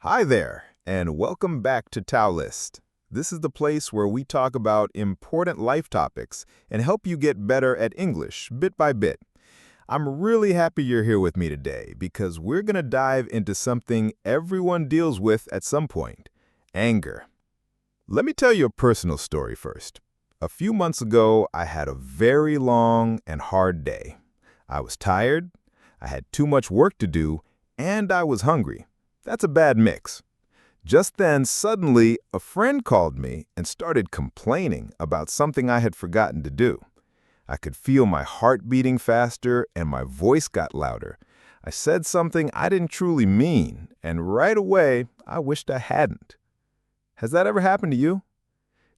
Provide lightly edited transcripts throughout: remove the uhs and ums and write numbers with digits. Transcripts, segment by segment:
Hi there, and welcome back to TaouyList. This is the place where we talk about important life topics and help you get better at English bit by bit. I'm really happy you're here with me today because we're going to dive into something everyone deals with at some point: anger. Let me tell you a personal story first. A few months ago, I had a very long and hard day. I was tired, I had too much work to do, and I was hungry. That's a bad mix. Just then, suddenly, a friend called me and started complaining about something I had forgotten to do. I could feel my heart beating faster and my voice got louder. I said something I didn't truly mean, and right away, I wished I hadn't. Has that ever happened to you?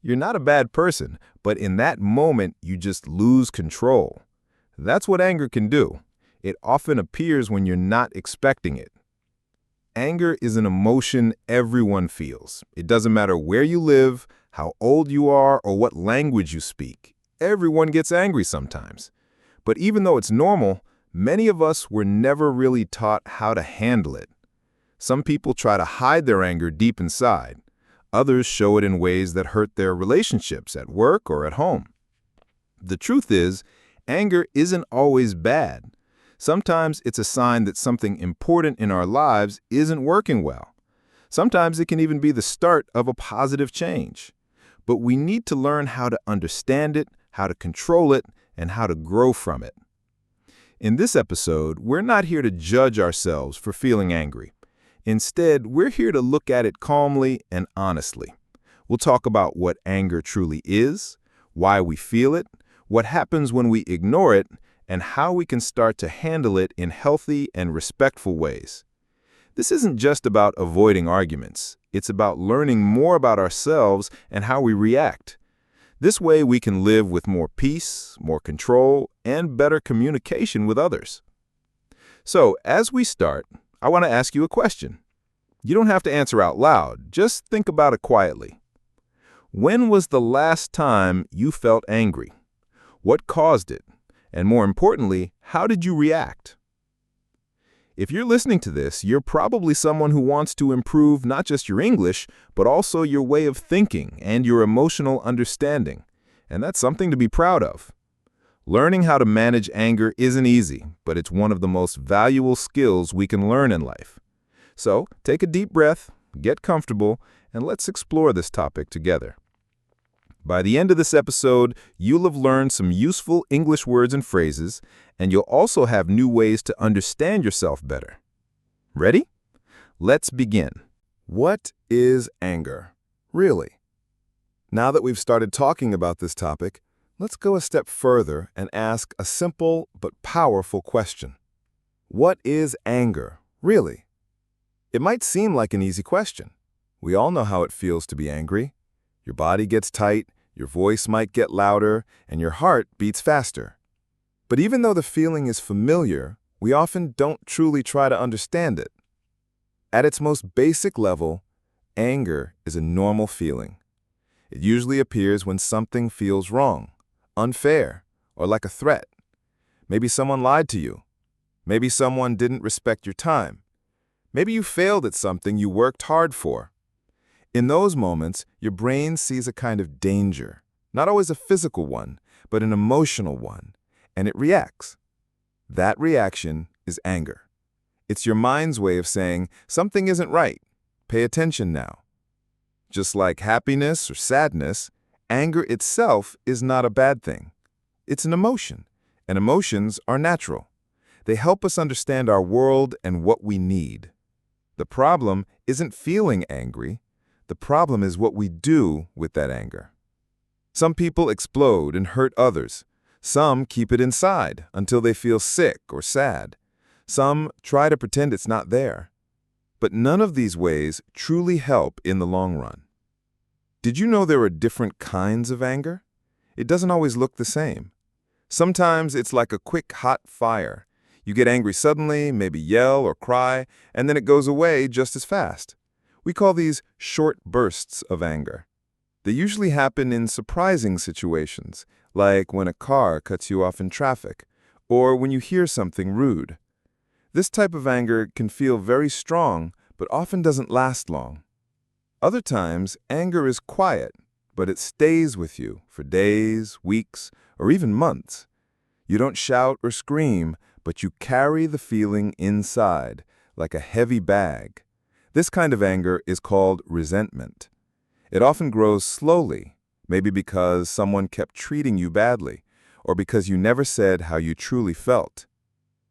You're not a bad person, but in that moment, you just lose control. That's what anger can do. It often appears when you're not expecting it. Anger is an emotion everyone feels. It doesn't matter where you live, how old you are, or what language you speak. Everyone gets angry sometimes. But even though it's normal, many of us were never really taught how to handle it. Some people try to hide their anger deep inside. Others show it in ways that hurt their relationships at work or at home. The truth is, anger isn't always bad. Sometimes it's a sign that something important in our lives isn't working well. Sometimes it can even be the start of a positive change. But we need to learn how to understand it, how to control it, and how to grow from it. In this episode, we're not here to judge ourselves for feeling angry. Instead, we're here to look at it calmly and honestly. We'll talk about what anger truly is, why we feel it, what happens when we ignore it, and how we can start to handle it in healthy and respectful ways. This isn't just about avoiding arguments. It's about learning more about ourselves and how we react. This way we can live with more peace, more control, and better communication with others. So, as we start, I want to ask you a question. You don't have to answer out loud. Just think about it quietly. When was the last time you felt angry? What caused it? And more importantly, how did you react? If you're listening to this, you're probably someone who wants to improve not just your English, but also your way of thinking and your emotional understanding. And that's something to be proud of. Learning how to manage anger isn't easy, but it's one of the most valuable skills we can learn in life. So, take a deep breath, get comfortable, and let's explore this topic together. By the end of this episode, you'll have learned some useful English words and phrases, and you'll also have new ways to understand yourself better. Ready? Let's begin. What is anger, really? Now that we've started talking about this topic, let's go a step further and ask a simple but powerful question. What is anger, really? It might seem like an easy question. We all know how it feels to be angry. Your body gets tight, your voice might get louder, and your heart beats faster. But even though the feeling is familiar, we often don't truly try to understand it. At its most basic level, anger is a normal feeling. It usually appears when something feels wrong, unfair, or like a threat. Maybe someone lied to you. Maybe someone didn't respect your time. Maybe you failed at something you worked hard for. In those moments, your brain sees a kind of danger, not always a physical one, but an emotional one, and it reacts. That reaction is anger. It's your mind's way of saying, something isn't right. Pay attention now. Just like happiness or sadness, anger itself is not a bad thing. It's an emotion, and emotions are natural. They help us understand our world and what we need. The problem isn't feeling angry. The problem is what we do with that anger. Some people explode and hurt others. Some keep it inside until they feel sick or sad. Some try to pretend it's not there. But none of these ways truly help in the long run. Did you know there are different kinds of anger? It doesn't always look the same. Sometimes it's like a quick, hot fire. You get angry suddenly, maybe yell or cry, and then it goes away just as fast. We call these short bursts of anger. They usually happen in surprising situations, like when a car cuts you off in traffic, or when you hear something rude. This type of anger can feel very strong, but often doesn't last long. Other times, anger is quiet, but it stays with you for days, weeks, or even months. You don't shout or scream, but you carry the feeling inside, like a heavy bag. This kind of anger is called resentment. It often grows slowly, maybe because someone kept treating you badly, or because you never said how you truly felt.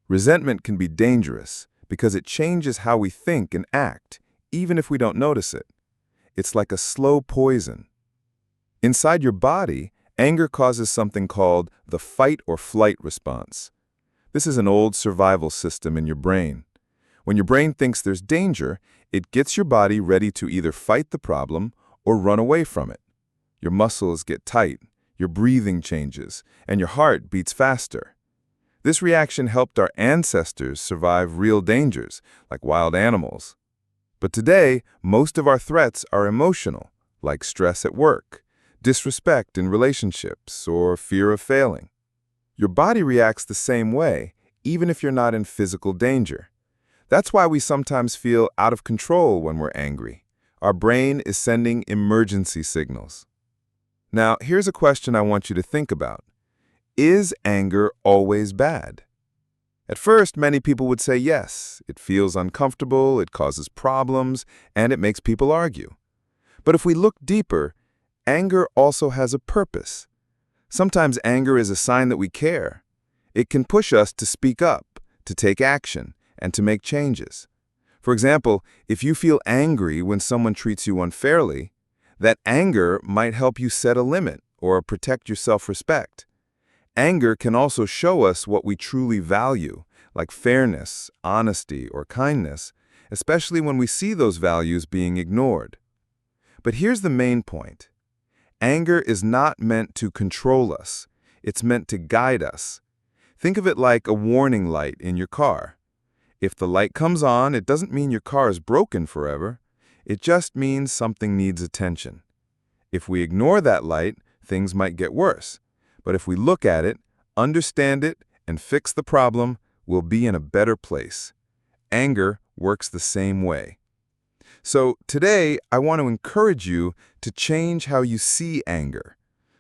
Resentment can be dangerous because it changes how we think and act, even if we don't notice it. It's like a slow poison. Inside your body, anger causes something called the fight or flight response. This is an old survival system in your brain. When your brain thinks there's danger, it gets your body ready to either fight the problem or run away from it. Your muscles get tight, your breathing changes, and your heart beats faster. This reaction helped our ancestors survive real dangers, like wild animals. But today, most of our threats are emotional, like stress at work, disrespect in relationships, or fear of failing. Your body reacts the same way, even if you're not in physical danger. That's why we sometimes feel out of control when we're angry. Our brain is sending emergency signals. Now, here's a question I want you to think about. Is anger always bad? At first, many people would say yes. It feels uncomfortable, it causes problems, and it makes people argue. But if we look deeper, anger also has a purpose. Sometimes anger is a sign that we care. It can push us to speak up, to take action, and to make changes. For example, if you feel angry when someone treats you unfairly, that anger might help you set a limit or protect your self-respect. Anger can also show us what we truly value, like fairness, honesty, or kindness, especially when we see those values being ignored. But here's the main point. Anger is not meant to control us. It's meant to guide us. Think of it like a warning light in your car. If the light comes on, it doesn't mean your car is broken forever. It just means something needs attention. If we ignore that light, things might get worse. But if we look at it, understand it, and fix the problem, we'll be in a better place. Anger works the same way. So today, I want to encourage you to change how you see anger.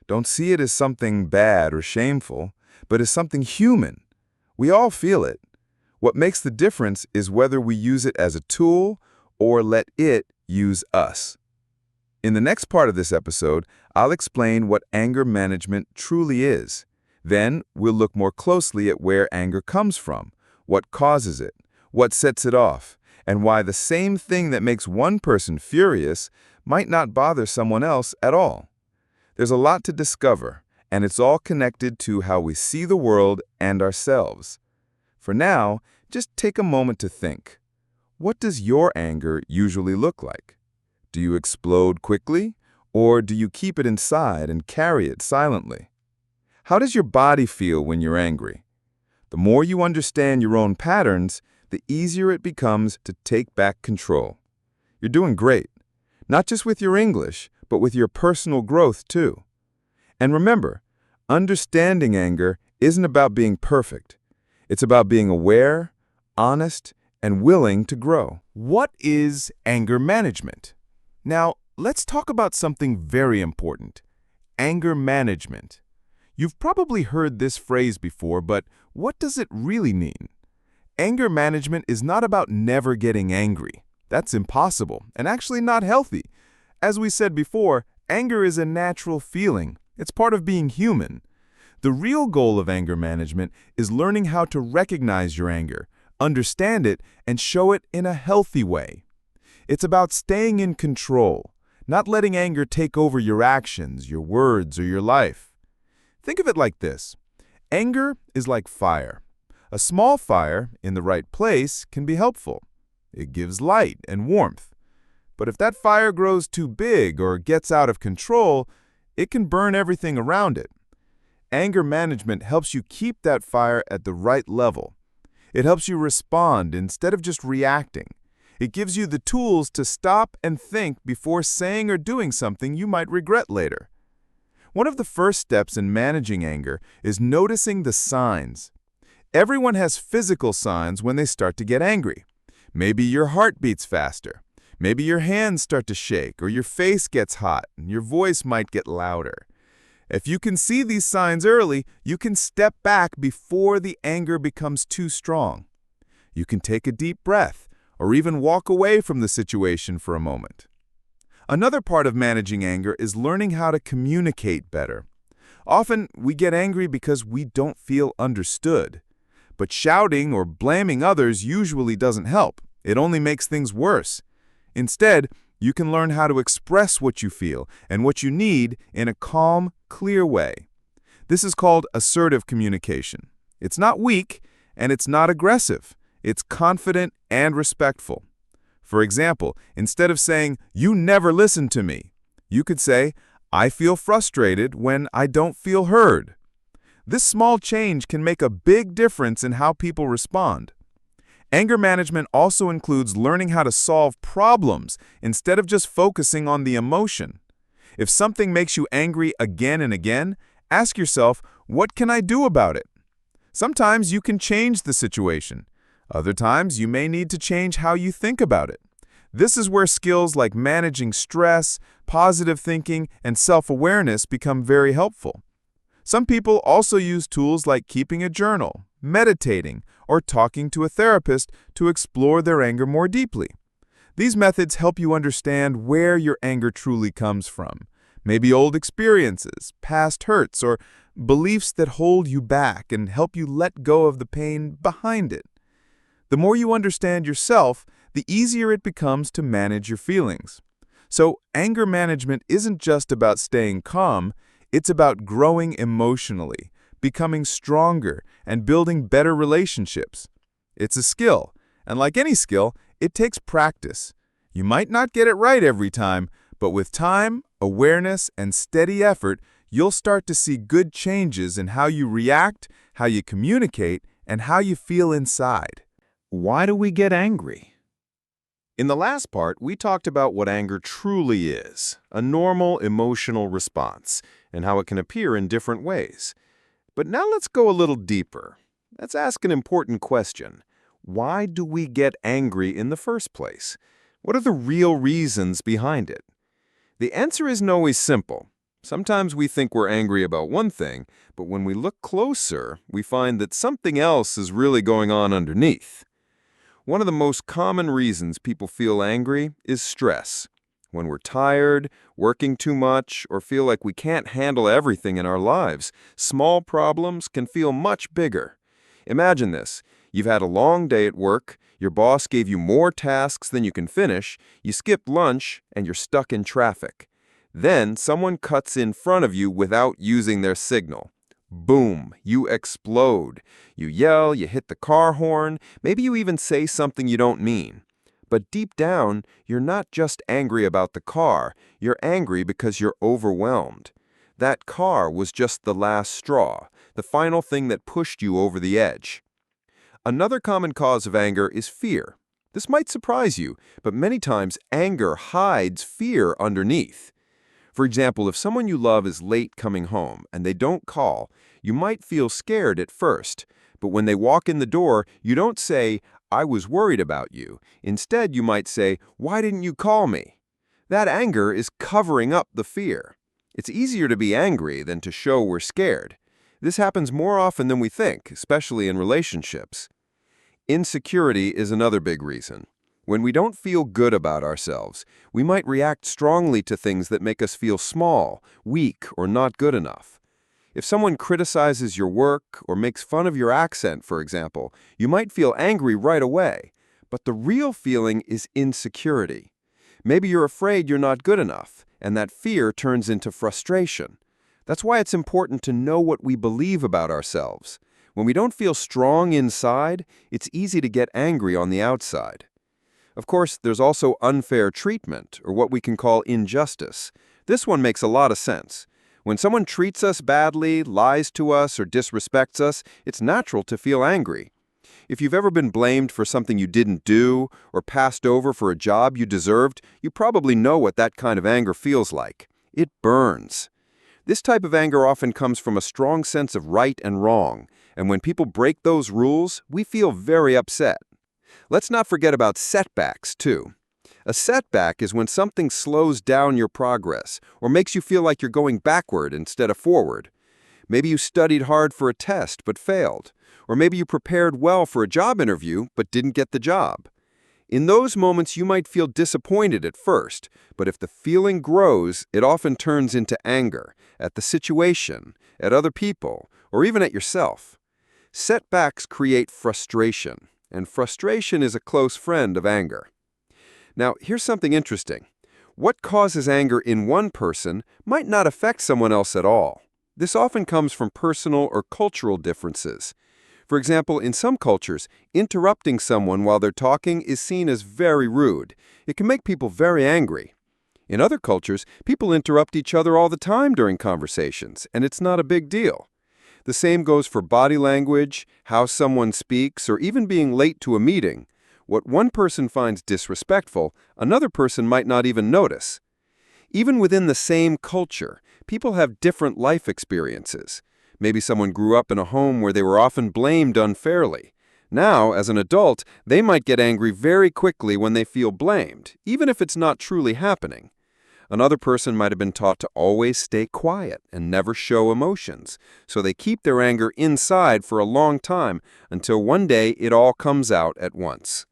Don't see it as something bad or shameful, but as something human. We all feel it. What makes the difference is whether we use it as a tool or let it use us. In the next part of this episode, I'll explain what anger management truly is. Then, we'll look more closely at where anger comes from, what causes it, what sets it off, and why the same thing that makes one person furious might not bother someone else at all. There's a lot to discover, and it's all connected to how we see the world and ourselves. For now, just take a moment to think. What does your anger usually look like? Do you explode quickly, or do you keep it inside and carry it silently? How does your body feel when you're angry? The more you understand your own patterns, the easier it becomes to take back control. You're doing great, not just with your English, but with your personal growth too. And remember, understanding anger isn't about being perfect. It's about being aware, honest, and willing to grow. What is anger management? Now, let's talk about something very important. Anger management. You've probably heard this phrase before, but what does it really mean? Anger management is not about never getting angry. That's impossible and actually not healthy. As we said before, anger is a natural feeling. It's part of being human. The real goal of anger management is learning how to recognize your anger, understand it, and show it in a healthy way. It's about staying in control, not letting anger take over your actions, your words, or your life. Think of it like this. Anger is like fire. A small fire in the right place can be helpful. It gives light and warmth. But if that fire grows too big or gets out of control, it can burn everything around it. Anger management helps you keep that fire at the right level. It helps you respond instead of just reacting. It gives you the tools to stop and think before saying or doing something you might regret later. One of the first steps in managing anger is noticing the signs. Everyone has physical signs when they start to get angry. Maybe your heart beats faster. Maybe your hands start to shake, or your face gets hot, and your voice might get louder. If you can see these signs early, you can step back before the anger becomes too strong. You can take a deep breath, or even walk away from the situation for a moment. Another part of managing anger is learning how to communicate better. Often, we get angry because we don't feel understood. But shouting or blaming others usually doesn't help. It only makes things worse. Instead, you can learn how to express what you feel and what you need in a calm, clear way. This is called assertive communication. It's not weak, and it's not aggressive. It's confident and respectful. For example, instead of saying, "You never listen to me," you could say, "I feel frustrated when I don't feel heard." This small change can make a big difference in how people respond. Anger management also includes learning how to solve problems instead of just focusing on the emotion. If something makes you angry again and again, ask yourself, what can I do about it? Sometimes you can change the situation. Other times you may need to change how you think about it. This is where skills like managing stress, positive thinking, and self-awareness become very helpful. Some people also use tools like keeping a journal, meditating, or talking to a therapist to explore their anger more deeply. These methods help you understand where your anger truly comes from. Maybe old experiences, past hurts, or beliefs that hold you back and help you let go of the pain behind it. The more you understand yourself, the easier it becomes to manage your feelings. So, anger management isn't just about staying calm, it's about growing emotionally, becoming stronger, and building better relationships. It's a skill, and like any skill, it takes practice. You might not get it right every time, but with time, awareness, and steady effort, you'll start to see good changes in how you react, how you communicate, and how you feel inside. Why do we get angry? In the last part, we talked about what anger truly is, a normal emotional response, and how it can appear in different ways. But now let's go a little deeper. Let's ask an important question. Why do we get angry in the first place? What are the real reasons behind it? The answer isn't always simple. Sometimes we think we're angry about one thing, but when we look closer, we find that something else is really going on underneath. One of the most common reasons people feel angry is stress. When we're tired, working too much, or feel like we can't handle everything in our lives, small problems can feel much bigger. Imagine this. You've had a long day at work, your boss gave you more tasks than you can finish, you skipped lunch, and you're stuck in traffic. Then someone cuts in front of you without using their signal. Boom, you explode. You yell, you hit the car horn, maybe you even say something you don't mean. But deep down, you're not just angry about the car, you're angry because you're overwhelmed. That car was just the last straw, the final thing that pushed you over the edge. Another common cause of anger is fear. This might surprise you, but many times anger hides fear underneath. For example, if someone you love is late coming home and they don't call, you might feel scared at first. But when they walk in the door, you don't say, "I was worried about you." Instead, you might say, "Why didn't you call me?" That anger is covering up the fear. It's easier to be angry than to show we're scared. This happens more often than we think, especially in relationships. Insecurity is another big reason. When we don't feel good about ourselves, we might react strongly to things that make us feel small, weak, or not good enough. If someone criticizes your work or makes fun of your accent, for example, you might feel angry right away. But the real feeling is insecurity. Maybe you're afraid you're not good enough, and that fear turns into frustration. That's why it's important to know what we believe about ourselves. When we don't feel strong inside, it's easy to get angry on the outside. Of course, there's also unfair treatment, or what we can call injustice. This one makes a lot of sense. When someone treats us badly, lies to us, or disrespects us, it's natural to feel angry. If you've ever been blamed for something you didn't do, or passed over for a job you deserved, you probably know what that kind of anger feels like. It burns. This type of anger often comes from a strong sense of right and wrong, and when people break those rules, we feel very upset. Let's not forget about setbacks, too. A setback is when something slows down your progress or makes you feel like you're going backward instead of forward. Maybe you studied hard for a test but failed, or maybe you prepared well for a job interview but didn't get the job. In those moments, you might feel disappointed at first, but if the feeling grows, it often turns into anger at the situation, at other people, or even at yourself. Setbacks create frustration, and frustration is a close friend of anger. Now, here's something interesting. What causes anger in one person might not affect someone else at all. This often comes from personal or cultural differences. For example, in some cultures, interrupting someone while they're talking is seen as very rude. It can make people very angry. In other cultures, people interrupt each other all the time during conversations, and it's not a big deal. The same goes for body language, how someone speaks, or even being late to a meeting. What one person finds disrespectful, another person might not even notice. Even within the same culture, people have different life experiences. Maybe someone grew up in a home where they were often blamed unfairly. Now, as an adult, they might get angry very quickly when they feel blamed, even if it's not truly happening. Another person might have been taught to always stay quiet and never show emotions, so they keep their anger inside for a long time until one day it all comes out at once.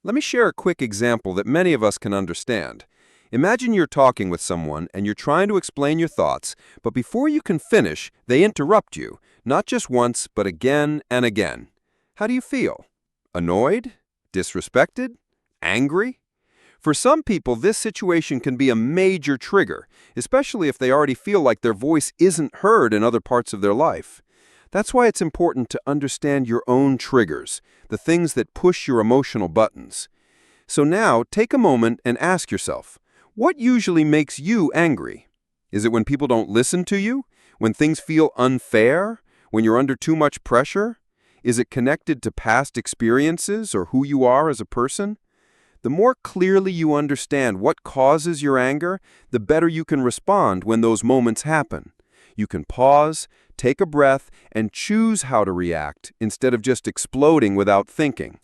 Let me share a quick example that many of us can understand. Imagine you're talking with someone and you're trying to explain your thoughts, but before you can finish, they interrupt you, not just once, but again and again. How do you feel? Annoyed? Disrespected? Angry? For some people, this situation can be a major trigger, especially if they already feel like their voice isn't heard in other parts of their life. That's why it's important to understand your own triggers, the things that push your emotional buttons. So now, take a moment and ask yourself, what usually makes you angry? Is it when people don't listen to you? When things feel unfair? When you're under too much pressure? Is it connected to past experiences or who you are as a person? The more clearly you understand what causes your anger, the better you can respond when those moments happen. You can pause, take a breath, and choose how to react instead of just exploding without thinking.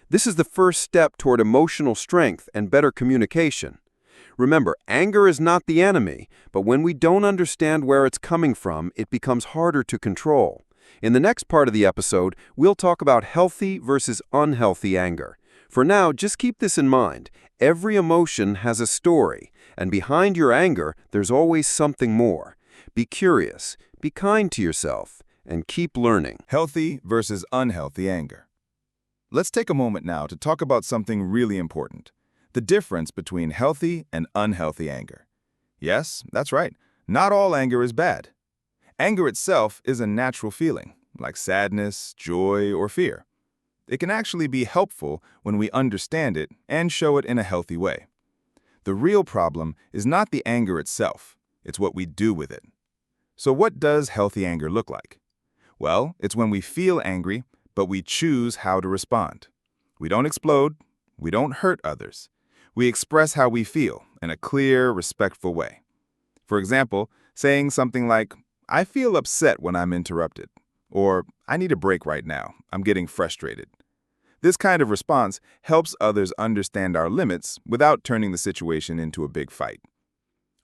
This is the first step toward emotional strength and better communication. Remember, anger is not the enemy, but when we don't understand where it's coming from, it becomes harder to control. In the next part of the episode, we'll talk about healthy versus unhealthy anger. For now, just keep this in mind. Every emotion has a story, and behind your anger, there's always something more. Be curious, be kind to yourself, and keep learning. Healthy versus unhealthy anger. Let's take a moment now to talk about something really important. The difference between healthy and unhealthy anger. Yes, that's right. Not all anger is bad. Anger itself is a natural feeling, like sadness, joy, or fear. It can actually be helpful when we understand it and show it in a healthy way. The real problem is not the anger itself, it's what we do with it. So what does healthy anger look like? Well, it's when we feel angry, but we choose how to respond. We don't explode, we don't hurt others. We express how we feel in a clear, respectful way. For example, saying something like, "I feel upset when I'm interrupted," or "I need a break right now, I'm getting frustrated." This kind of response helps others understand our limits without turning the situation into a big fight.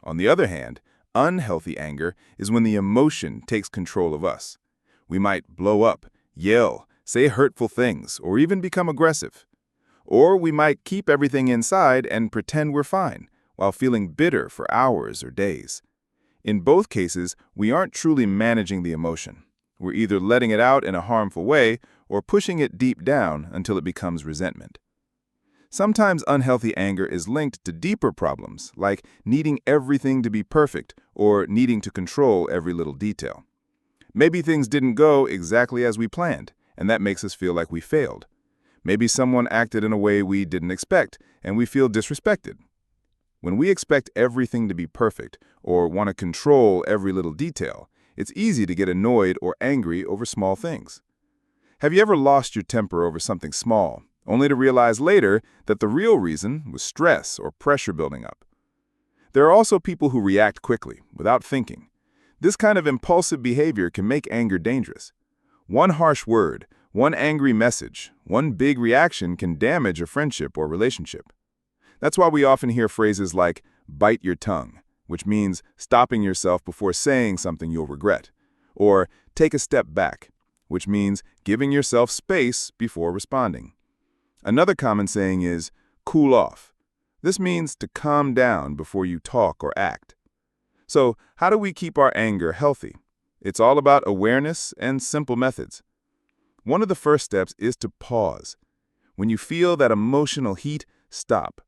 On the other hand, unhealthy anger is when the emotion takes control of us. We might blow up, yell, say hurtful things, or even become aggressive. Or we might keep everything inside and pretend we're fine, while feeling bitter for hours or days. In both cases, we aren't truly managing the emotion. We're either letting it out in a harmful way or pushing it deep down until it becomes resentment. Sometimes unhealthy anger is linked to deeper problems, like needing everything to be perfect or needing to control every little detail. Maybe things didn't go exactly as we planned, and that makes us feel like we failed. Maybe someone acted in a way we didn't expect, and we feel disrespected. When we expect everything to be perfect or want to control every little detail, it's easy to get annoyed or angry over small things. Have you ever lost your temper over something small, only to realize later that the real reason was stress or pressure building up? There are also people who react quickly, without thinking. This kind of impulsive behavior can make anger dangerous. One harsh word, One angry message, one big reaction can damage a friendship or relationship. That's why we often hear phrases like, bite your tongue, which means stopping yourself before saying something you'll regret, or take a step back, which means giving yourself space before responding. Another common saying is, cool off. This means to calm down before you talk or act. So, how do we keep our anger healthy? It's all about awareness and simple methods. One of the first steps is to pause. When you feel that emotional heat, stop.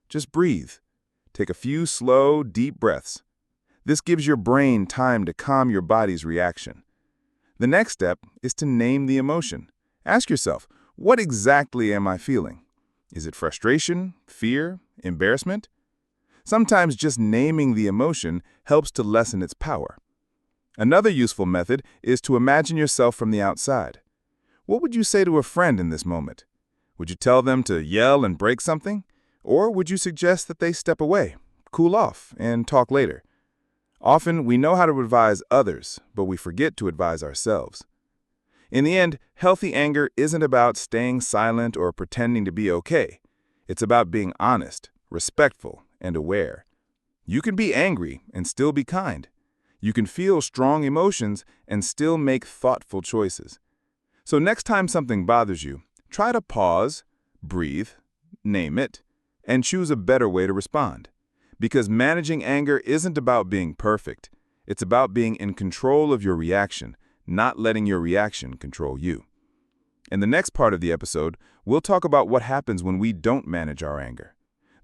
Just breathe. Take a few slow, deep breaths. This gives your brain time to calm your body's reaction. The next step is to name the emotion. Ask yourself, what exactly am I feeling? Is it frustration, fear, embarrassment? Sometimes just naming the emotion helps to lessen its power. Another useful method is to imagine yourself from the outside. What would you say to a friend in this moment? Would you tell them to yell and break something? Or would you suggest that they step away, cool off, and talk later? Often, we know how to advise others, but we forget to advise ourselves. In the end, healthy anger isn't about staying silent or pretending to be okay. It's about being honest, respectful, and aware. You can be angry and still be kind. You can feel strong emotions and still make thoughtful choices. So next time something bothers you, try to pause, breathe, name it, and choose a better way to respond. Because managing anger isn't about being perfect. It's about being in control of your reaction, not letting your reaction control you. In the next part of the episode, we'll talk about what happens when we don't manage our anger,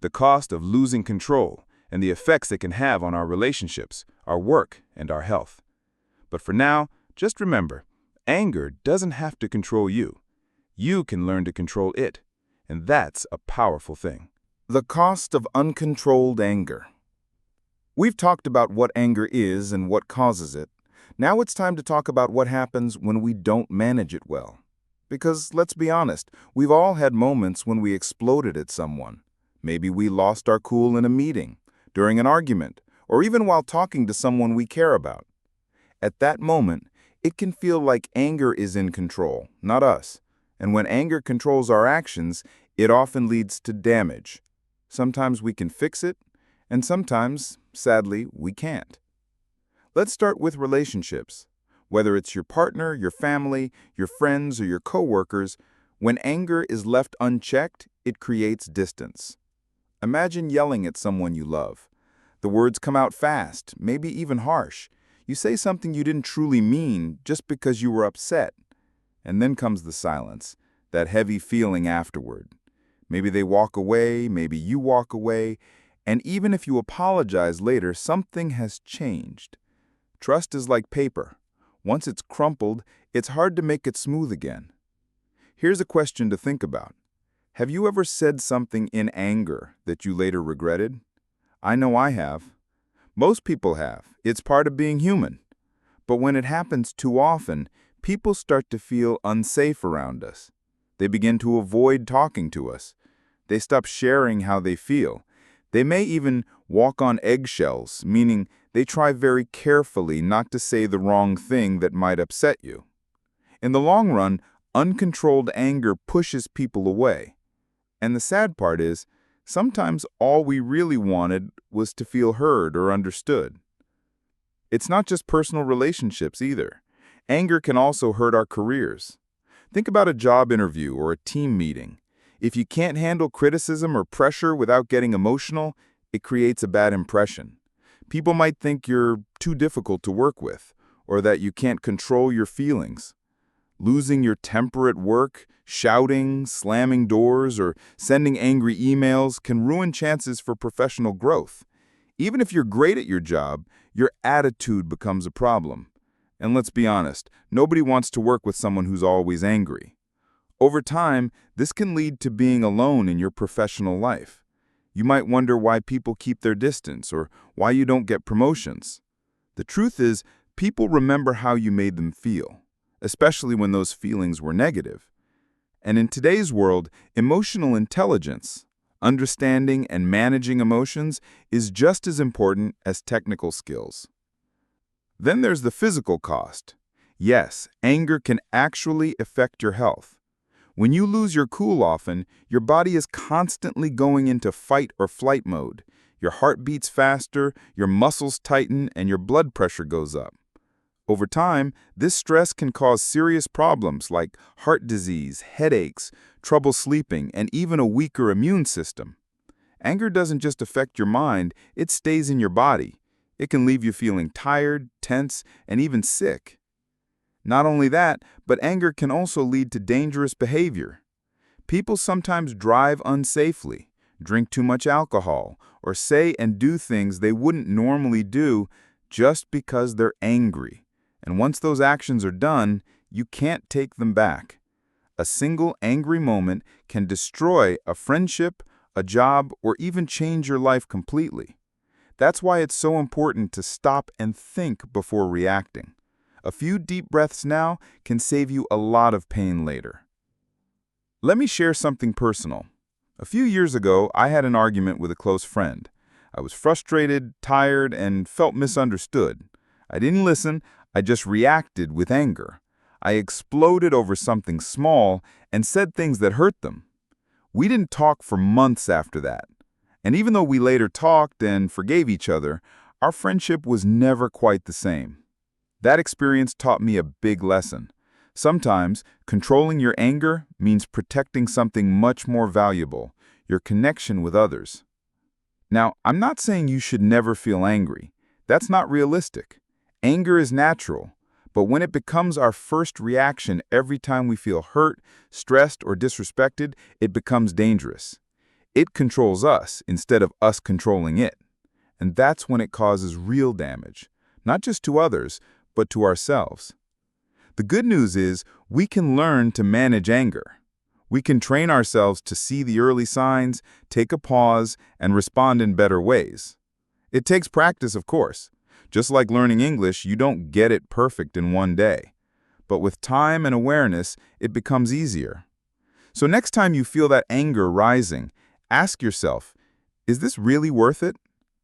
the cost of losing control, and the effects it can have on our relationships, our work, and our health. But for now, just remember, anger doesn't have to control you. You can learn to control it, and that's a powerful thing. The cost of uncontrolled anger. We've talked about what anger is and what causes it. Now it's time to talk about what happens when we don't manage it well. Because, let's be honest, we've all had moments when we exploded at someone. Maybe we lost our cool in a meeting, during an argument, or even while talking to someone we care about. At that moment, it can feel like anger is in control, not us. And when anger controls our actions, it often leads to damage. Sometimes we can fix it, and sometimes, sadly, we can't. Let's start with relationships. Whether it's your partner, your family, your friends, or your coworkers, when anger is left unchecked, it creates distance. Imagine yelling at someone you love. The words come out fast, maybe even harsh. You say something you didn't truly mean just because you were upset. And then comes the silence, that heavy feeling afterward. Maybe they walk away, maybe you walk away, and even if you apologize later, something has changed. Trust is like paper. Once it's crumpled, it's hard to make it smooth again. Here's a question to think about. Have you ever said something in anger that you later regretted? I know I have. Most people have. It's part of being human. But when it happens too often, people start to feel unsafe around us. They begin to avoid talking to us. They stop sharing how they feel. They may even walk on eggshells, meaning they try very carefully not to say the wrong thing that might upset you. In the long run, uncontrolled anger pushes people away. And the sad part is, sometimes all we really wanted was to feel heard or understood. It's not just personal relationships either. Anger can also hurt our careers. Think about a job interview or a team meeting. If you can't handle criticism or pressure without getting emotional, it creates a bad impression. People might think you're too difficult to work with, or that you can't control your feelings. Losing your temper at work, shouting, slamming doors, or sending angry emails can ruin chances for professional growth. Even if you're great at your job, your attitude becomes a problem. And let's be honest, nobody wants to work with someone who's always angry. Over time, this can lead to being alone in your professional life. You might wonder why people keep their distance or why you don't get promotions. The truth is, people remember how you made them feel, especially when those feelings were negative. And in today's world, emotional intelligence, understanding and managing emotions, is just as important as technical skills. Then there's the physical cost. Yes, anger can actually affect your health. When you lose your cool often, your body is constantly going into fight or flight mode. Your heart beats faster, your muscles tighten, and your blood pressure goes up. Over time, this stress can cause serious problems like heart disease, headaches, trouble sleeping, and even a weaker immune system. Anger doesn't just affect your mind, it stays in your body. It can leave you feeling tired, tense, and even sick. Not only that, but anger can also lead to dangerous behavior. People sometimes drive unsafely, drink too much alcohol, or say and do things they wouldn't normally do just because they're angry. And once those actions are done, you can't take them back. A single angry moment can destroy a friendship, a job, or even change your life completely. That's why it's so important to stop and think before reacting. A few deep breaths now can save you a lot of pain later. Let me share something personal. A few years ago, I had an argument with a close friend. I was frustrated, tired, and felt misunderstood. I didn't listen, I just reacted with anger. I exploded over something small and said things that hurt them. We didn't talk for months after that. And even though we later talked and forgave each other, our friendship was never quite the same. That experience taught me a big lesson. Sometimes, controlling your anger means protecting something much more valuable, your connection with others. Now, I'm not saying you should never feel angry. That's not realistic. Anger is natural, but when it becomes our first reaction every time we feel hurt, stressed, or disrespected, it becomes dangerous. It controls us instead of us controlling it. And that's when it causes real damage, not just to others, but to ourselves. The good news is we can learn to manage anger. We can train ourselves to see the early signs, take a pause, and respond in better ways. It takes practice, of course. Just like learning English, you don't get it perfect in one day. But with time and awareness, it becomes easier. So next time you feel that anger rising, ask yourself, is this really worth it?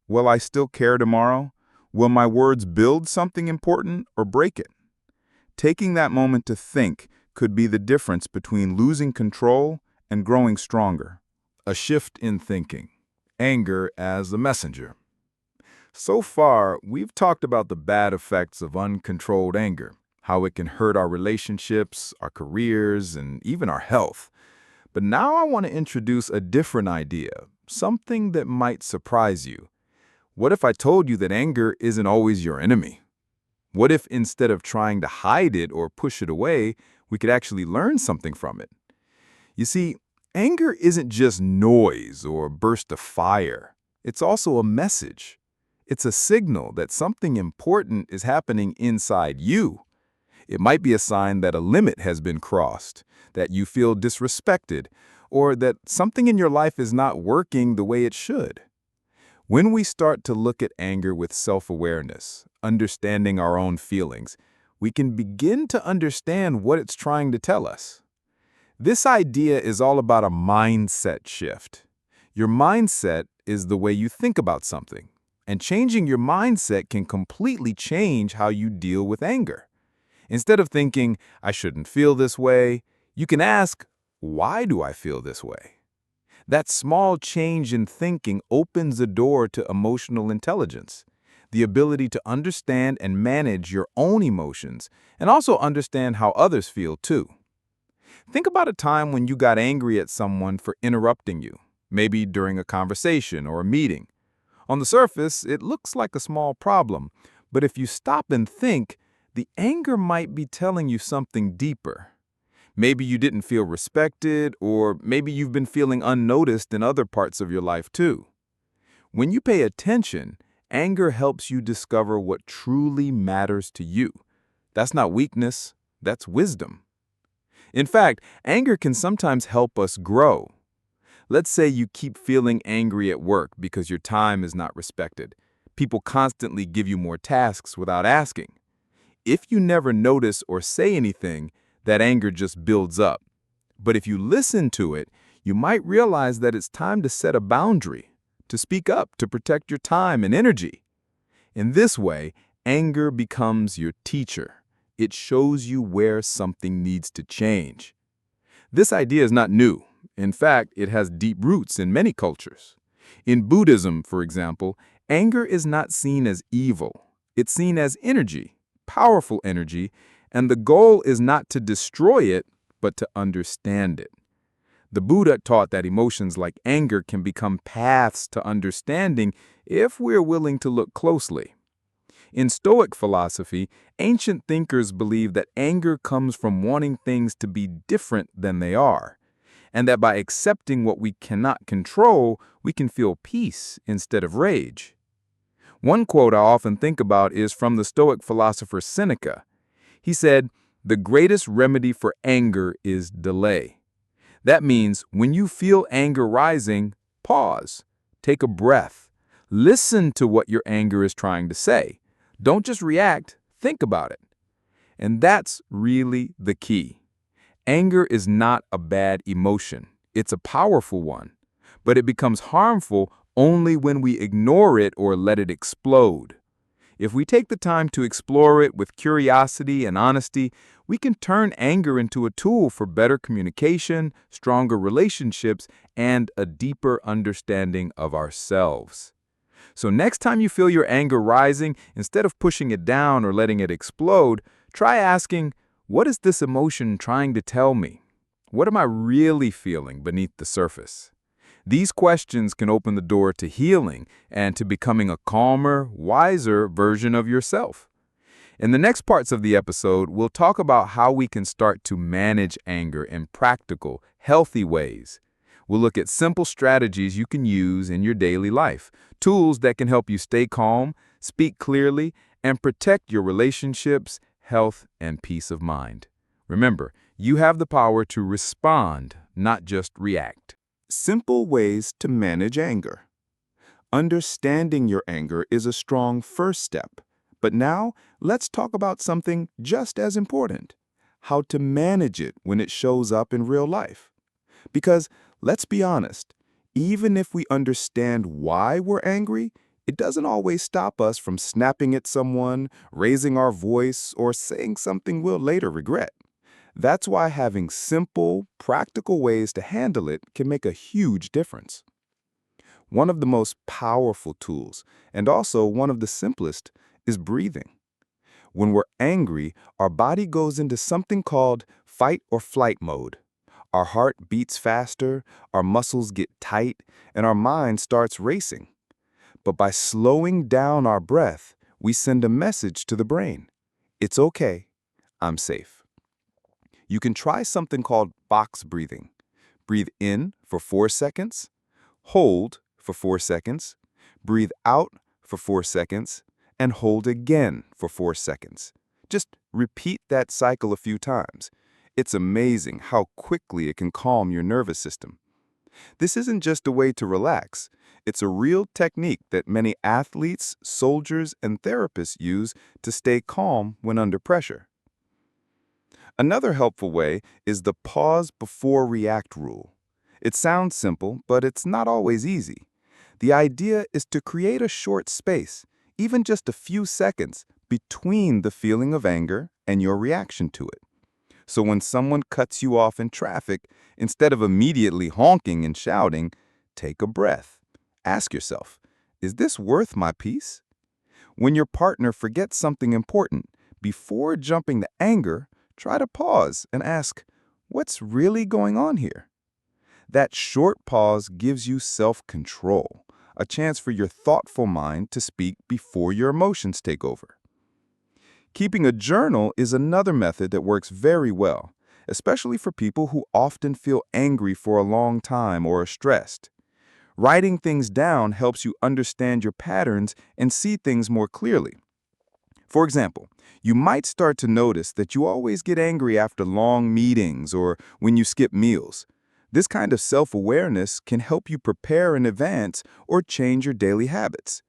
Will I still care tomorrow? Will my words build something important or break it? Taking that moment to think could be the difference between losing control and growing stronger. A shift in thinking. Anger as a messenger. So far, we've talked about the bad effects of uncontrolled anger, how it can hurt our relationships, our careers, and even our health. But now I want to introduce a different idea, something that might surprise you. What if I told you that anger isn't always your enemy? What if instead of trying to hide it or push it away, we could actually learn something from it? You see, anger isn't just noise or burst of fire. It's also a message. It's a signal that something important is happening inside you. It might be a sign that a limit has been crossed, that you feel disrespected, or that something in your life is not working the way it should. When we start to look at anger with self-awareness, understanding our own feelings, we can begin to understand what it's trying to tell us. This idea is all about a mindset shift. Your mindset is the way you think about something, and changing your mindset can completely change how you deal with anger. Instead of thinking, I shouldn't feel this way, you can ask, why do I feel this way? That small change in thinking opens the door to emotional intelligence, the ability to understand and manage your own emotions, and also understand how others feel too. Think about a time when you got angry at someone for interrupting you, maybe during a conversation or a meeting. On the surface, it looks like a small problem, but if you stop and think, the anger might be telling you something deeper. Maybe you didn't feel respected, or maybe you've been feeling unnoticed in other parts of your life too. When you pay attention, anger helps you discover what truly matters to you. That's not weakness, that's wisdom. In fact, anger can sometimes help us grow. Let's say you keep feeling angry at work because your time is not respected. People constantly give you more tasks without asking. If you never notice or say anything, that anger just builds up. But if you listen to it, you might realize that it's time to set a boundary, to speak up, to protect your time and energy. In this way, anger becomes your teacher, It shows you where something needs to change. This idea is not new. In fact, it has deep roots in many cultures. In Buddhism, for example, anger is not seen as evil. It's seen as energy, powerful energy, and the goal is not to destroy it, but to understand it. The Buddha taught that emotions like anger can become paths to understanding if we're willing to look closely. In Stoic philosophy, ancient thinkers believed that anger comes from wanting things to be different than they are, and that by accepting what we cannot control, we can feel peace instead of rage. One quote I often think about is from the Stoic philosopher Seneca. He said, "The greatest remedy for anger is delay." That means when you feel anger rising, pause, take a breath, listen to what your anger is trying to say. Don't just react, think about it. And that's really the key. Anger is not a bad emotion. It's a powerful one. But it becomes harmful only when we ignore it or let it explode. If we take the time to explore it with curiosity and honesty, we can turn anger into a tool for better communication, stronger relationships, and a deeper understanding of ourselves. So next time you feel your anger rising, instead of pushing it down or letting it explode, try asking, what is this emotion trying to tell me? What am I really feeling beneath the surface? These questions can open the door to healing and to becoming a calmer, wiser version of yourself. In the next parts of the episode, we'll talk about how we can start to manage anger in practical, healthy ways. We'll look at simple strategies you can use in your daily life, tools that can help you stay calm, speak clearly, and protect your relationships, health, and peace of mind. Remember, you have the power to respond, not just react. Simple ways to manage anger. Understanding your anger is a strong first step. But now, let's talk about something just as important: how to manage it when it shows up in real life. Because, let's be honest, even if we understand why we're angry, it doesn't always stop us from snapping at someone, raising our voice, or saying something we'll later regret. That's why having simple, practical ways to handle it can make a huge difference. One of the most powerful tools, and also one of the simplest, is breathing. When we're angry, our body goes into something called fight or flight mode. Our heart beats faster, our muscles get tight, and our mind starts racing. But by slowing down our breath, we send a message to the brain. It's okay, I'm safe. You can try something called box breathing. Breathe in for 4 seconds, hold for 4 seconds, breathe out for 4 seconds, and hold again for 4 seconds. Just repeat that cycle a few times. It's amazing how quickly it can calm your nervous system. This isn't just a way to relax. It's a real technique that many athletes, soldiers, and therapists use to stay calm when under pressure. Another helpful way is the pause before react rule. It sounds simple, but it's not always easy. The idea is to create a short space, even just a few seconds, between the feeling of anger and your reaction to it. So when someone cuts you off in traffic, instead of immediately honking and shouting, take a breath. Ask yourself, is this worth my peace? When your partner forgets something important, before jumping to anger, try to pause and ask, what's really going on here? That short pause gives you self-control, a chance for your thoughtful mind to speak before your emotions take over. Keeping a journal is another method that works very well, especially for people who often feel angry for a long time or are stressed. Writing things down helps you understand your patterns and see things more clearly. For example, you might start to notice that you always get angry after long meetings or when you skip meals. This kind of self-awareness can help you prepare in advance or change your daily habits.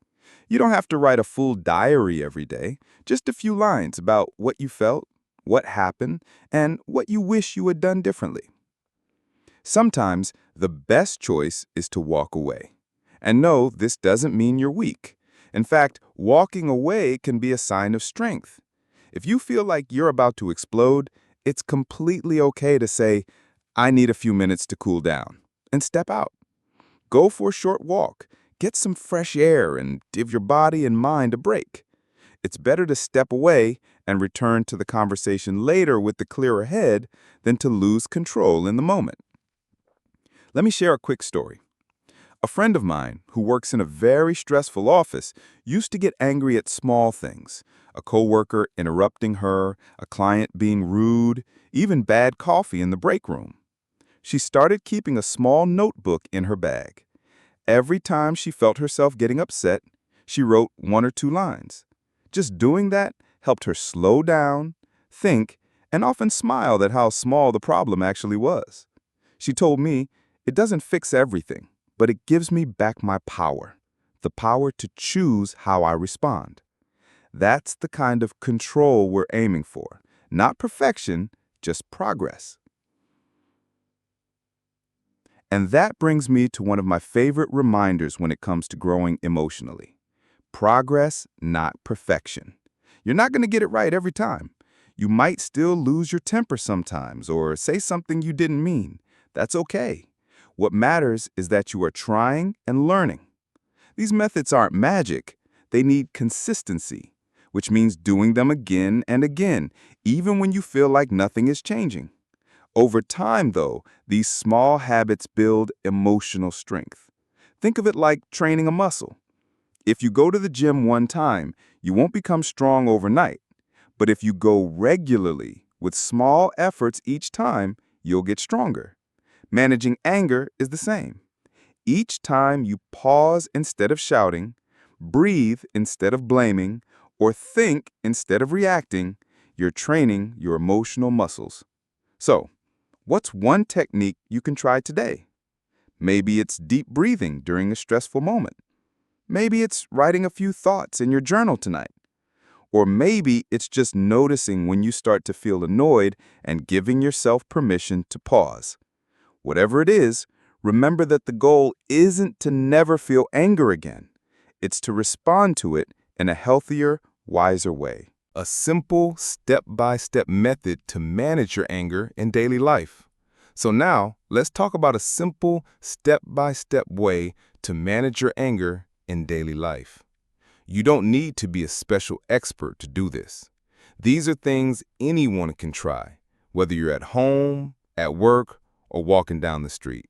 You don't have to write a full diary every day, just a few lines about what you felt, what happened, and what you wish you had done differently. Sometimes the best choice is to walk away. And no, this doesn't mean you're weak. In fact, walking away can be a sign of strength. If you feel like you're about to explode, it's completely okay to say, I need a few minutes to cool down, and step out. Go for a short walk, get some fresh air, and give your body and mind a break. It's better to step away and return to the conversation later with the clearer head than to lose control in the moment. Let me share a quick story. A friend of mine who works in a very stressful office used to get angry at small things. A coworker interrupting her, a client being rude, even bad coffee in the break room. She started keeping a small notebook in her bag. Every time she felt herself getting upset, she wrote 1 or 2 lines. Just doing that helped her slow down, think, and often smiled at how small the problem actually was. She told me, it doesn't fix everything, but it gives me back my power, the power to choose how I respond. That's the kind of control we're aiming for, not perfection, just progress. And that brings me to one of my favorite reminders when it comes to growing emotionally. Progress, not perfection. You're not going to get it right every time. You might still lose your temper sometimes or say something you didn't mean. That's okay. What matters is that you are trying and learning. These methods aren't magic. They need consistency, which means doing them again and again, even when you feel like nothing is changing. Over time, though, these small habits build emotional strength. Think of it like training a muscle. If you go to the gym one time, you won't become strong overnight. But if you go regularly, with small efforts each time, you'll get stronger. Managing anger is the same. Each time you pause instead of shouting, breathe instead of blaming, or think instead of reacting, you're training your emotional muscles. So, what's one technique you can try today? Maybe it's deep breathing during a stressful moment. Maybe it's writing a few thoughts in your journal tonight. Or maybe it's just noticing when you start to feel annoyed and giving yourself permission to pause. Whatever it is, remember that the goal isn't to never feel anger again. It's to respond to it in a healthier, wiser way. A simple, step-by-step method to manage your anger in daily life. So now, let's talk about a simple, step-by-step way to manage your anger in daily life. You don't need to be a special expert to do this. These are things anyone can try, whether you're at home, at work, or walking down the street.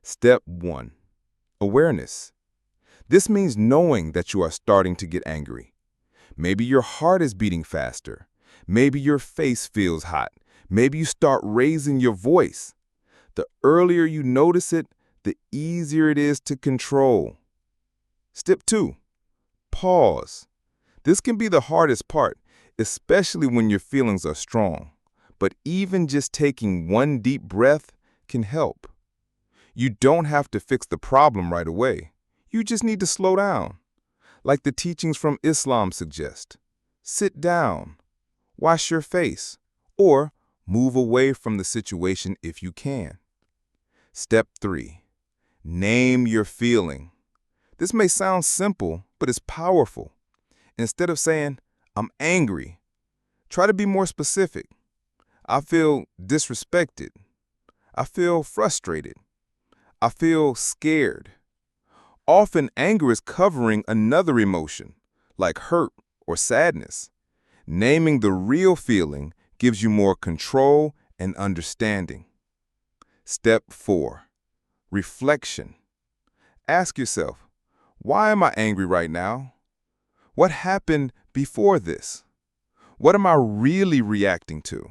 Step 1. Awareness. This means knowing that you are starting to get angry. Maybe your heart is beating faster. Maybe your face feels hot. Maybe you start raising your voice. The earlier you notice it, the easier it is to control. Step 2. Pause. This can be the hardest part, especially when your feelings are strong. But even just taking one deep breath can help. You don't have to fix the problem right away. You just need to slow down. Like the teachings from Islam suggest. Sit down, wash your face, or move away from the situation if you can. Step 3. Name your feeling. This may sound simple, but it's powerful. Instead of saying, I'm angry, try to be more specific. I feel disrespected. I feel frustrated. I feel scared. Often anger is covering another emotion, like hurt or sadness. Naming the real feeling gives you more control and understanding. Step 4. Reflection. Ask yourself, why am I angry right now? What happened before this? What am I really reacting to?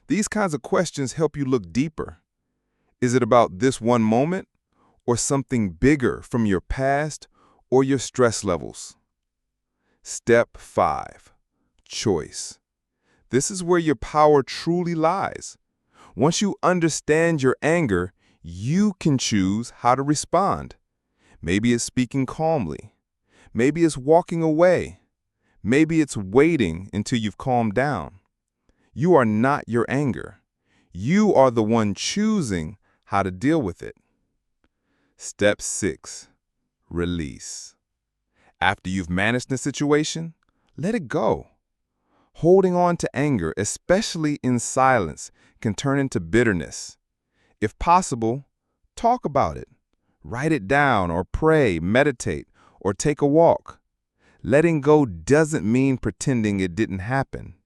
These kinds of questions help you look deeper. Is it about this one moment or something bigger from your past or your stress levels? Step 5. Choice. This is where your power truly lies. Once you understand your anger, you can choose how to respond. Maybe it's speaking calmly. Maybe it's walking away. Maybe it's waiting until you've calmed down. You are not your anger. You are the one choosing how to deal with it. Step 6. Release. After you've managed the situation, let it go. Holding on to anger, especially in silence, can turn into bitterness. If possible, talk about it. Write it down or pray, meditate, or take a walk. Letting go doesn't mean pretending it didn't happen.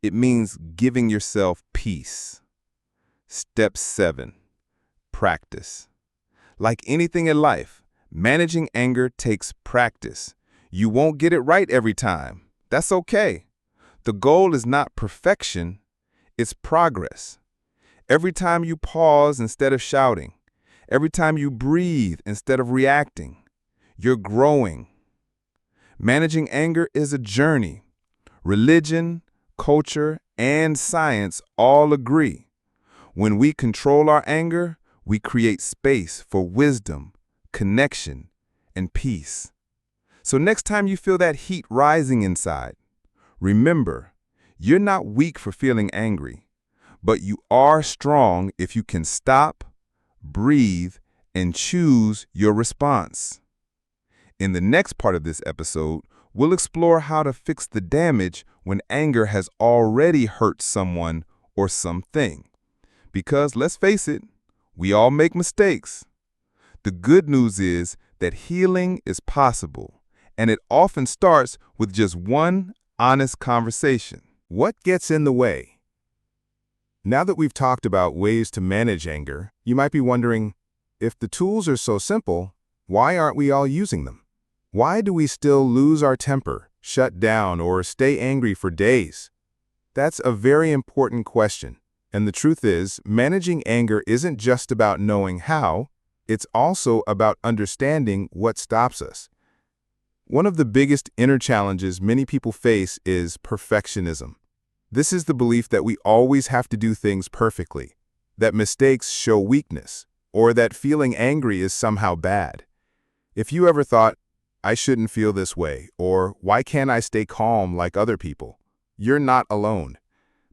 It means giving yourself peace. Step 7. Practice. Like anything in life, managing anger takes practice. You won't get it right every time. That's okay. The goal is not perfection, it's progress. Every time you pause instead of shouting, every time you breathe instead of reacting, you're growing. Managing anger is a journey. Religion, culture, and science all agree. When we control our anger, we create space for wisdom, connection, and peace. So next time you feel that heat rising inside, remember, you're not weak for feeling angry, but you are strong if you can stop, breathe, and choose your response. In the next part of this episode, we'll explore how to fix the damage when anger has already hurt someone or something. Because let's face it, we all make mistakes. The good news is that healing is possible, and it often starts with just one honest conversation. What gets in the way? Now that we've talked about ways to manage anger, you might be wondering, if the tools are so simple, why aren't we all using them? Why do we still lose our temper, shut down, or stay angry for days? That's a very important question. And the truth is, managing anger isn't just about knowing how, it's also about understanding what stops us. One of the biggest inner challenges many people face is perfectionism. This is the belief that we always have to do things perfectly, that mistakes show weakness, or that feeling angry is somehow bad. If you ever thought, I shouldn't feel this way, or why can't I stay calm like other people, you're not alone.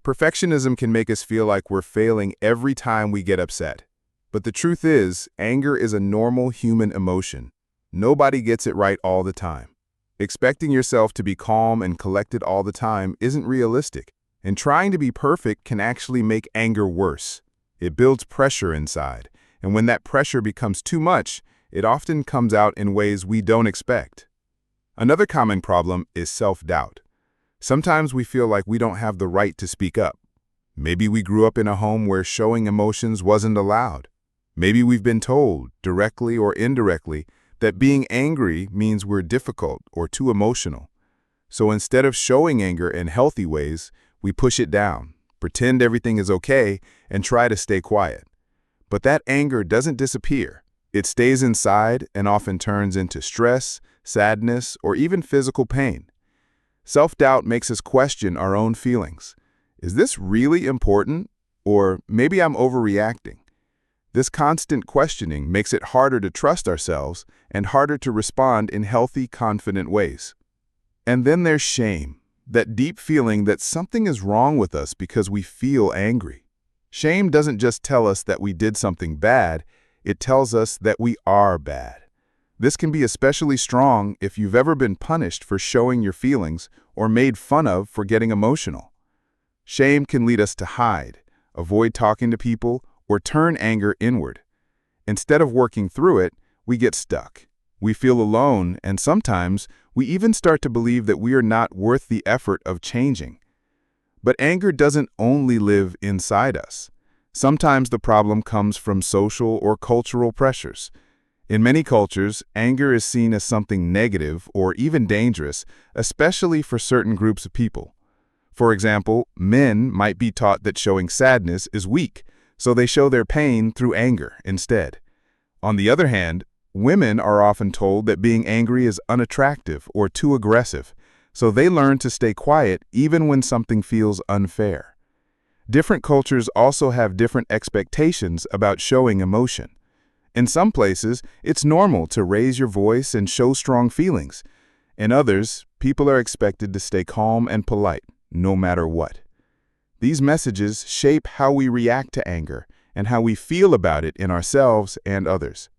Perfectionism can make us feel like we're failing every time we get upset. But the truth is, anger is a normal human emotion. Nobody gets it right all the time. Expecting yourself to be calm and collected all the time isn't realistic, and trying to be perfect can actually make anger worse. It builds pressure inside, and when that pressure becomes too much, it often comes out in ways we don't expect. Another common problem is self-doubt. Sometimes we feel like we don't have the right to speak up. Maybe we grew up in a home where showing emotions wasn't allowed. Maybe we've been told, directly or indirectly, that being angry means we're difficult or too emotional. So instead of showing anger in healthy ways, we push it down, pretend everything is okay, and try to stay quiet. But that anger doesn't disappear. It stays inside and often turns into stress, sadness, or even physical pain. Self-doubt makes us question our own feelings. Is this really important? Or maybe I'm overreacting. This constant questioning makes it harder to trust ourselves and harder to respond in healthy, confident ways. And then there's shame, that deep feeling that something is wrong with us because we feel angry. Shame doesn't just tell us that we did something bad, it tells us that we are bad. This can be especially strong if you've ever been punished for showing your feelings or made fun of for getting emotional. Shame can lead us to hide, avoid talking to people, or turn anger inward. Instead of working through it, we get stuck. We feel alone, and sometimes we even start to believe that we are not worth the effort of changing. But anger doesn't only live inside us. Sometimes the problem comes from social or cultural pressures. In many cultures, anger is seen as something negative or even dangerous, especially for certain groups of people. For example, men might be taught that showing sadness is weak, so they show their pain through anger instead. On the other hand, women are often told that being angry is unattractive or too aggressive, so they learn to stay quiet even when something feels unfair. Different cultures also have different expectations about showing emotion. In some places, it's normal to raise your voice and show strong feelings. In others, people are expected to stay calm and polite, no matter what. These messages shape how we react to anger and how we feel about it in ourselves and others.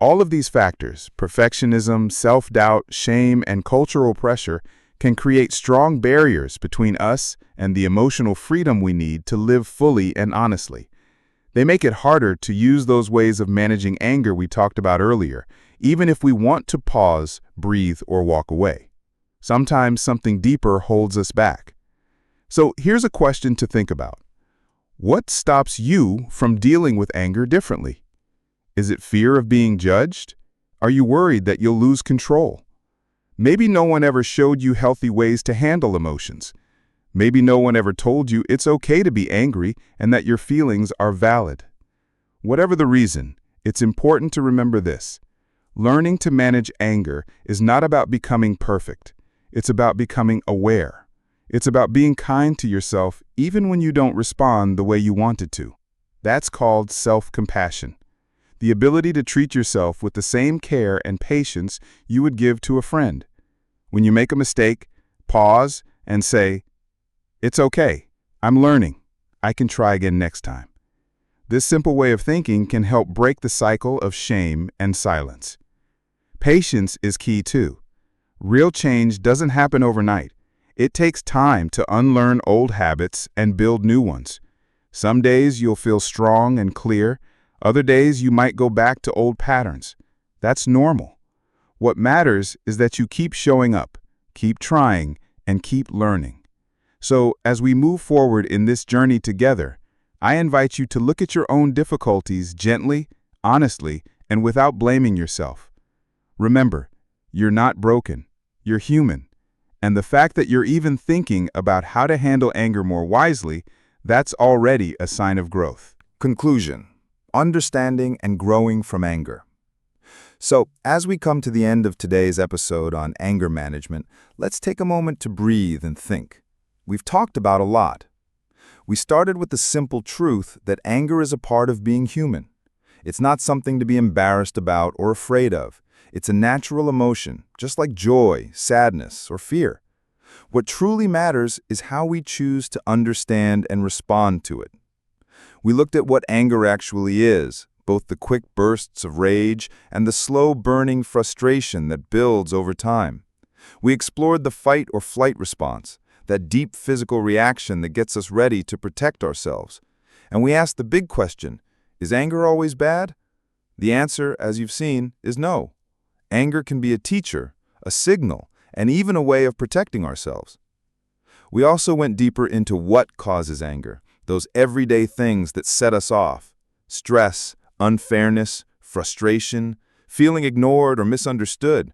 All of these factors, perfectionism, self-doubt, shame, and cultural pressure, can create strong barriers between us and the emotional freedom we need to live fully and honestly. They make it harder to use those ways of managing anger we talked about earlier, even if we want to pause, breathe, or walk away. Sometimes something deeper holds us back. So here's a question to think about. What stops you from dealing with anger differently? Is it fear of being judged? Are you worried that you'll lose control? Maybe no one ever showed you healthy ways to handle emotions. Maybe no one ever told you it's okay to be angry and that your feelings are valid. Whatever the reason, it's important to remember this. Learning to manage anger is not about becoming perfect. It's about becoming aware. It's about being kind to yourself even when you don't respond the way you wanted to. That's called self-compassion. The ability to treat yourself with the same care and patience you would give to a friend. When you make a mistake, pause and say, "It's okay. I'm learning. I can try again next time." This simple way of thinking can help break the cycle of shame and silence. Patience is key too. Real change doesn't happen overnight. It takes time to unlearn old habits and build new ones. Some days you'll feel strong and clear. Other days you might go back to old patterns. That's normal. What matters is that you keep showing up, keep trying, and keep learning. So, as we move forward in this journey together, I invite you to look at your own difficulties gently, honestly, and without blaming yourself. Remember, you're not broken. You're human. And the fact that you're even thinking about how to handle anger more wisely, that's already a sign of growth. Conclusion: understanding and growing from anger. So, as we come to the end of today's episode on anger management, let's take a moment to breathe and think. We've talked about a lot. We started with the simple truth that anger is a part of being human. It's not something to be embarrassed about or afraid of. It's a natural emotion, just like joy, sadness, or fear. What truly matters is how we choose to understand and respond to it. We looked at what anger actually is, both the quick bursts of rage and the slow burning frustration that builds over time. We explored the fight or flight response, that deep physical reaction that gets us ready to protect ourselves. And we asked the big question, is anger always bad? The answer, as you've seen, is no. Anger can be a teacher, a signal, and even a way of protecting ourselves. We also went deeper into what causes anger, those everyday things that set us off: stress, unfairness, frustration, feeling ignored or misunderstood.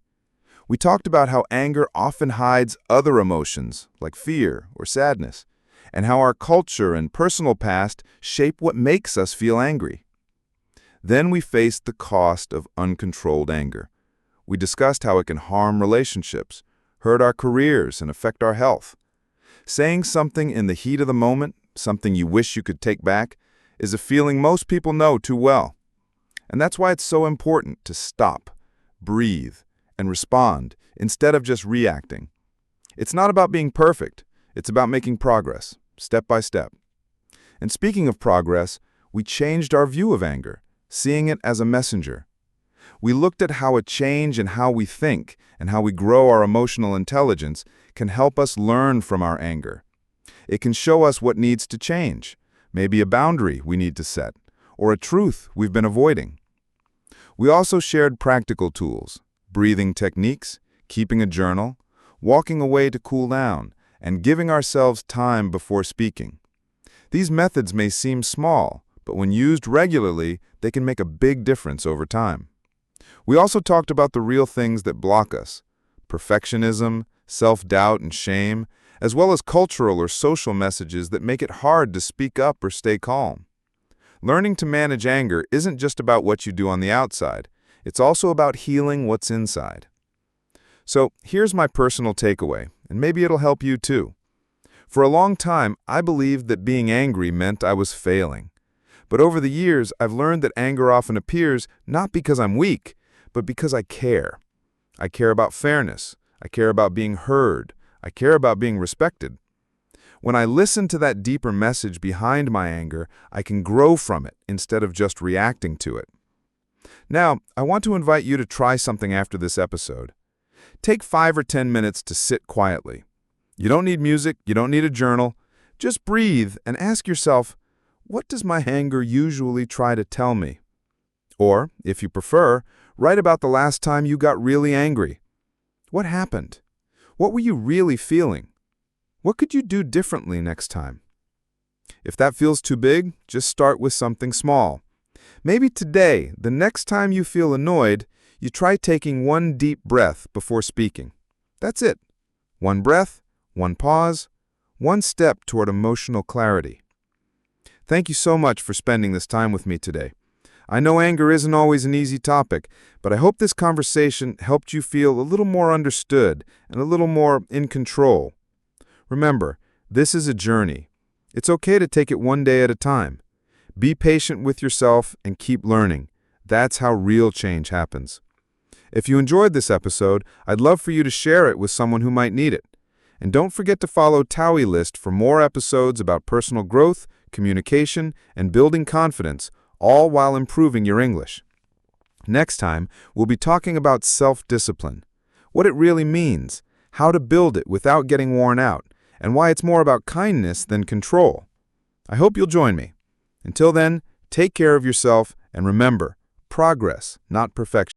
We talked about how anger often hides other emotions, like fear or sadness, and how our culture and personal past shape what makes us feel angry. Then we faced the cost of uncontrolled anger. We discussed how it can harm relationships, hurt our careers, and affect our health. Saying something in the heat of the moment, something you wish you could take back, is a feeling most people know too well. And that's why it's so important to stop, breathe, and respond instead of just reacting. It's not about being perfect. It's about making progress, step by step. And speaking of progress, we changed our view of anger, seeing it as a messenger. We looked at how a change in how we think and how we grow our emotional intelligence can help us learn from our anger. It can show us what needs to change, maybe a boundary we need to set, or a truth we've been avoiding. We also shared practical tools, breathing techniques, keeping a journal, walking away to cool down, and giving ourselves time before speaking. These methods may seem small, but when used regularly, they can make a big difference over time. We also talked about the real things that block us: perfectionism, self-doubt, and shame, as well as cultural or social messages that make it hard to speak up or stay calm. Learning to manage anger isn't just about what you do on the outside. It's also about healing what's inside. So here's my personal takeaway, and maybe it'll help you too. For a long time, I believed that being angry meant I was failing. But over the years, I've learned that anger often appears not because I'm weak, but because I care. I care about fairness. I care about being heard. I care about being respected. When I listen to that deeper message behind my anger, I can grow from it instead of just reacting to it. Now, I want to invite you to try something after this episode. Take 5 or 10 minutes to sit quietly. You don't need music, you don't need a journal. Just breathe and ask yourself, what does my anger usually try to tell me? Or, if you prefer, write about the last time you got really angry. What happened? What were you really feeling? What could you do differently next time? If that feels too big, just start with something small. Maybe today, the next time you feel annoyed, you try taking one deep breath before speaking. That's it. One breath, one pause, one step toward emotional clarity. Thank you so much for spending this time with me today. I know anger isn't always an easy topic, but I hope this conversation helped you feel a little more understood and a little more in control. Remember, this is a journey. It's okay to take it one day at a time. Be patient with yourself and keep learning. That's how real change happens. If you enjoyed this episode, I'd love for you to share it with someone who might need it. And don't forget to follow TaouyList for more episodes about personal growth, communication, and building confidence, all while improving your English. Next time, we'll be talking about self-discipline, what it really means, how to build it without getting worn out, and why it's more about kindness than control. I hope you'll join me. Until then, take care of yourself and remember, progress, not perfection.